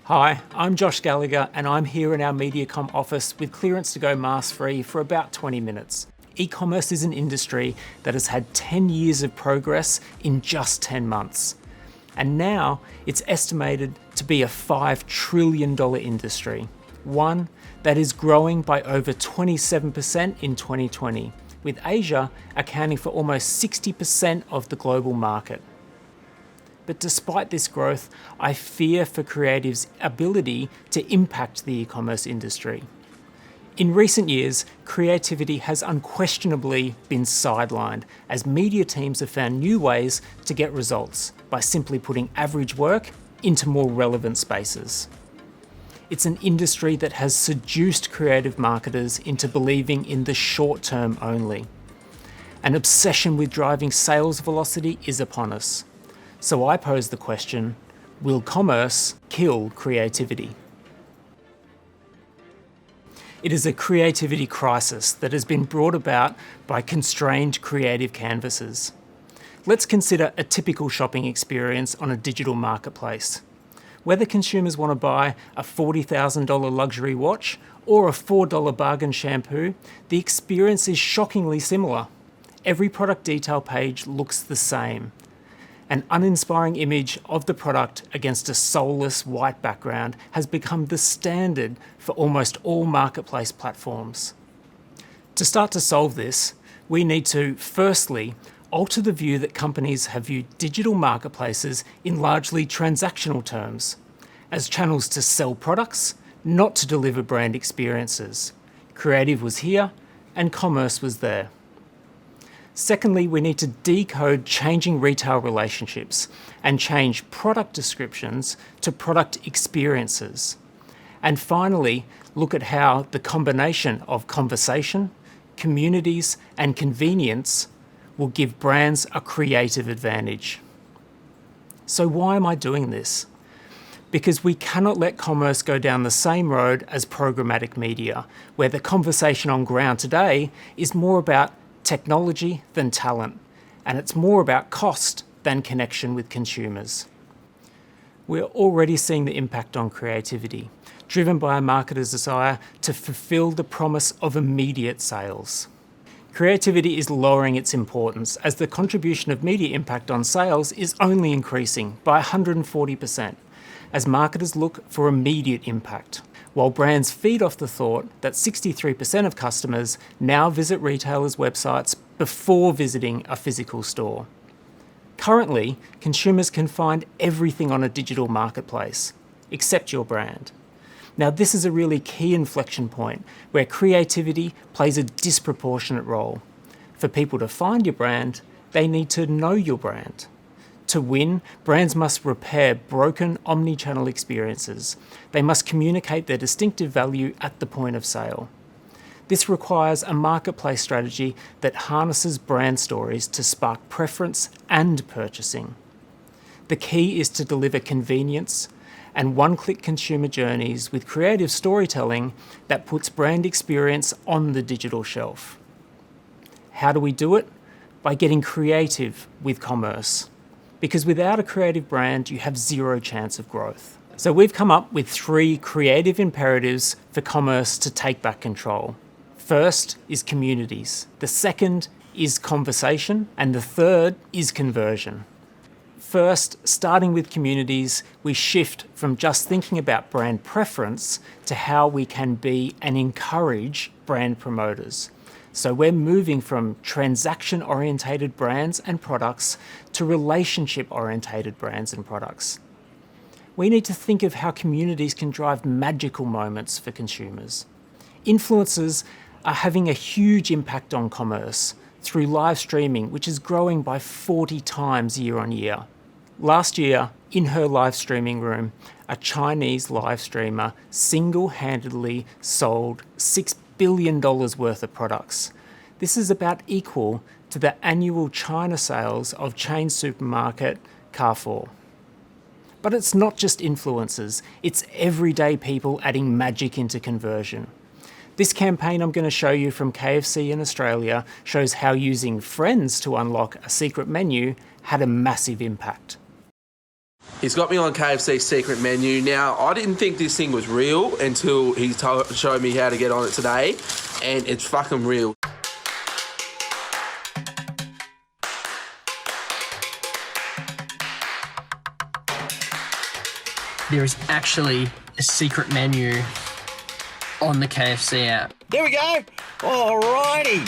Hi, I'm Josh Gallagher and I'm here in our MediaCom office with clearance to go mask-free for about 20 minutes. E-commerce is an industry that has had 10 years of progress in just 10 months. And now it's estimated to be a $5 trillion industry, one that is growing by over 27% in 2020, with Asia accounting for almost 60% of the global market. But despite this growth, I fear for creatives' ability to impact the e-commerce industry. In recent years, creativity has unquestionably been sidelined as media teams have found new ways to get results by simply putting average work into more relevant spaces. It's an industry that has seduced creative marketers into believing in the short term only. An obsession with driving sales velocity is upon us. So I pose the question, will commerce kill creativity? It is a creativity crisis that has been brought about by constrained creative canvases. Let's consider a typical shopping experience on a digital marketplace. Whether consumers want to buy a $40,000 luxury watch or a $4 bargain shampoo, the experience is shockingly similar. Every product detail page looks the same. An uninspiring image of the product against a soulless white background has become the standard for almost all marketplace platforms. To start to solve this, we need to, firstly, alter the view that companies have viewed digital marketplaces in largely transactional terms, as channels to sell products, not to deliver brand experiences. Creative was here and commerce was there. Secondly, we need to decode changing retail relationships and change product descriptions to product experiences. And finally, look at how the combination of conversation, communities, and convenience will give brands a creative advantage. So why am I doing this? Because we cannot let commerce go down the same road as programmatic media, where the conversation on ground today is more about technology than talent, and it's more about cost than connection with consumers. We're already seeing the impact on creativity, driven by a marketer's desire to fulfill the promise of immediate sales. Creativity is lowering its importance as the contribution of media impact on sales is only increasing by 140%, as marketers look for immediate impact, while brands feed off the thought that 63% of customers now visit retailers' websites before visiting a physical store. Currently, consumers can find everything on a digital marketplace, except your brand. Now, this is a really key inflection point where creativity plays a disproportionate role. For people to find your brand, they need to know your brand. To win, brands must repair broken omni-channel experiences. They must communicate their distinctive value at the point of sale. This requires a marketplace strategy that harnesses brand stories to spark preference and purchasing. The key is to deliver convenience and one-click consumer journeys with creative storytelling that puts brand experience on the digital shelf. How do we do it? By getting creative with commerce. Because without a creative brand, you have zero chance of growth. So we've come up with 3 creative imperatives for commerce to take back control. First is communities. The second is conversation. And the third is conversion. First, starting with communities, we shift from just thinking about brand preference to how we can be and encourage brand promoters. So we're moving from transaction-orientated brands and products to relationship-orientated brands and products. We need to think of how communities can drive magical moments for consumers. Influencers are having a huge impact on commerce through live streaming, which is growing by 40 times year on year. Last year, in her live streaming room, a Chinese live streamer single-handedly sold $6 billion worth of products. This is about equal to the annual China sales of chain supermarket Carrefour. But it's not just influencers, it's everyday people adding magic into conversion. This campaign I'm going to show you from KFC in Australia shows how using friends to unlock a secret menu had a massive impact. He's got me on KFC's secret menu. Now, I didn't think this thing was real until he showed me how to get on it today, and it's fucking real. There is actually a secret menu on the KFC app. There we go. Alrighty.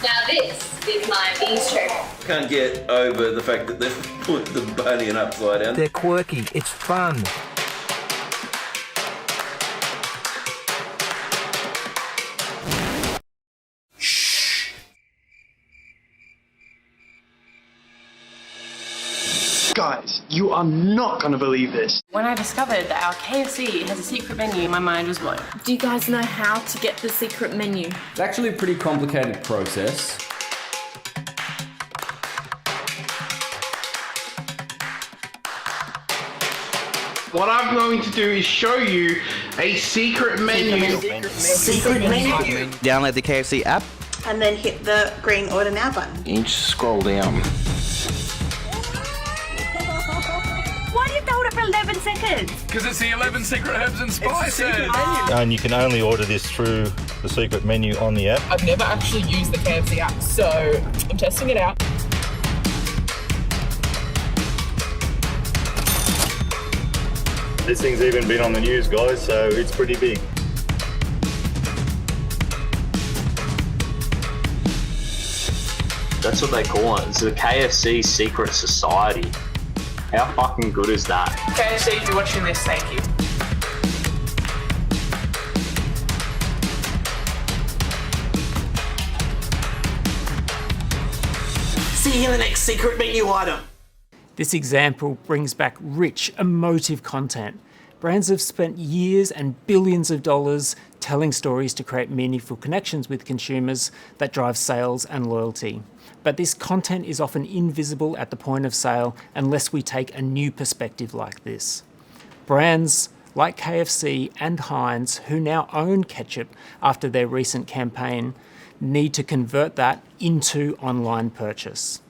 Now this is my bistro. Can't get over the fact that they've put the bunny upside down. They're quirky. It's fun. Guys, you are not going to believe this. When I discovered that our KFC has a secret menu, my mind was blown. Do you guys know how to get the secret menu? It's actually a pretty complicated process. What I'm going to do is show you a secret menu. Secret menu. Download the KFC app. And then hit the green Order Now button. You just scroll down. Why do you hold it for 11 seconds? Because it's the 11 secret herbs and spices. And you can only order this through the secret menu on the app. I've never actually used the KFC app, so I'm testing it out. This thing's even been on the news, guys, so it's pretty big. That's what they call it. It's the KFC Secret Society. How fucking good is that? KFC, if you're watching this, thank you. See you in the next secret menu item. This example brings back rich, emotive content. Brands have spent years and billions of dollars telling stories to create meaningful connections with consumers that drive sales and loyalty. But this content is often invisible at the point of sale unless we take a new perspective like this. Brands like KFC and Heinz, who now own ketchup after their recent campaign, need to convert that into online purchase.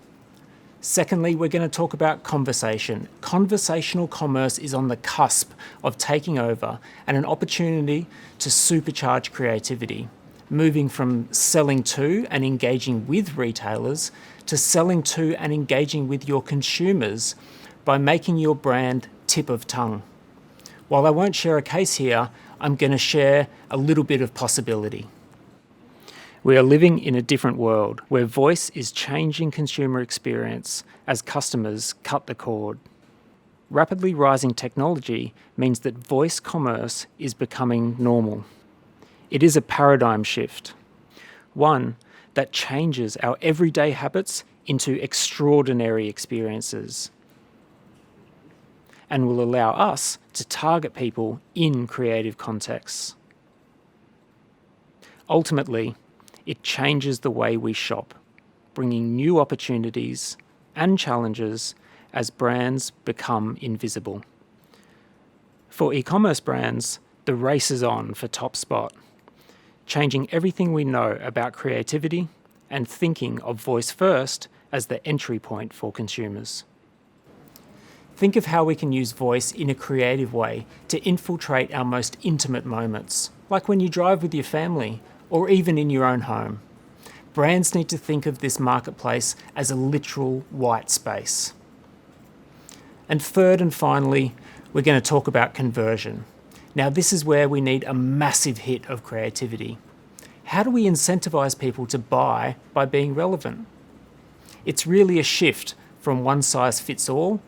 Secondly, we're going to talk about conversation. Conversational commerce is on the cusp of taking over and an opportunity to supercharge creativity, moving from selling to and engaging with retailers to selling to and engaging with your consumers by making your brand tip of tongue. While I won't share a case here, I'm going to share a little bit of possibility. We are living in a different world where voice is changing consumer experience as customers cut the cord. Rapidly rising technology means that voice commerce is becoming normal. It is a paradigm shift, one that changes our everyday habits into extraordinary experiences and will allow us to target people in creative contexts. Ultimately, it changes the way we shop, bringing new opportunities and challenges as brands become invisible. For e-commerce brands, the race is on for top spot, changing everything we know about creativity and thinking of voice first as the entry point for consumers. Think of how we can use voice in a creative way to infiltrate our most intimate moments, like when you drive with your family or even in your own home. Brands need to think of this marketplace as a literal white space. And third and finally, we're going to talk about conversion. Now, this is where we need a massive hit of creativity. How do we incentivize people to buy by being relevant? It's really a shift from one size fits all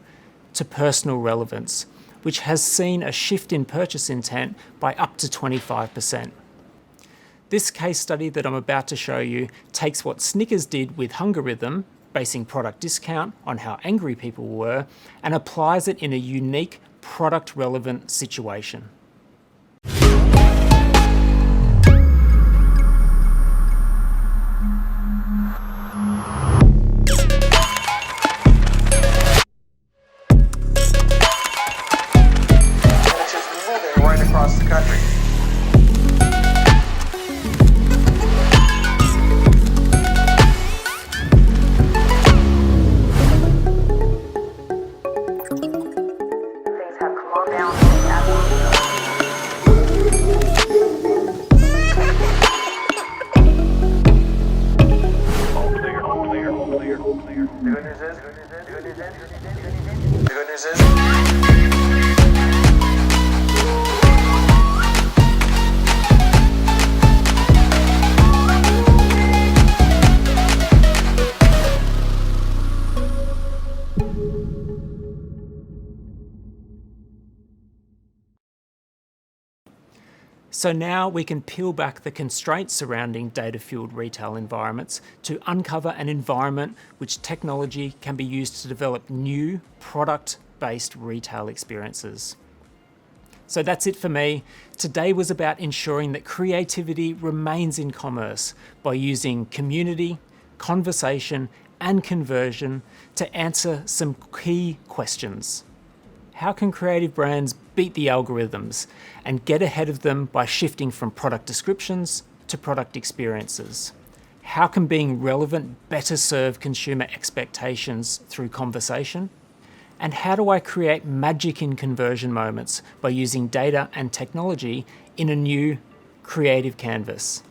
to personal relevance, which has seen a shift in purchase intent by up to 25%. This case study that I'm about to show you takes what Snickers did with Hungerithm, basing product discount on how angry people were, and applies it in a unique product-relevant situation. Right across the country. So now we can peel back the constraints surrounding data-fueled retail environments to uncover an environment which technology can be used to develop new product-based retail experiences. So that's it for me. Today was about ensuring that creativity remains in commerce by using community, conversation, and conversion to answer some key questions. How can creative brands beat the algorithms and get ahead of them by shifting from product descriptions to product experiences? How can being relevant better serve consumer expectations through conversation? And how do I create magic in conversion moments by using data and technology in a new creative canvas?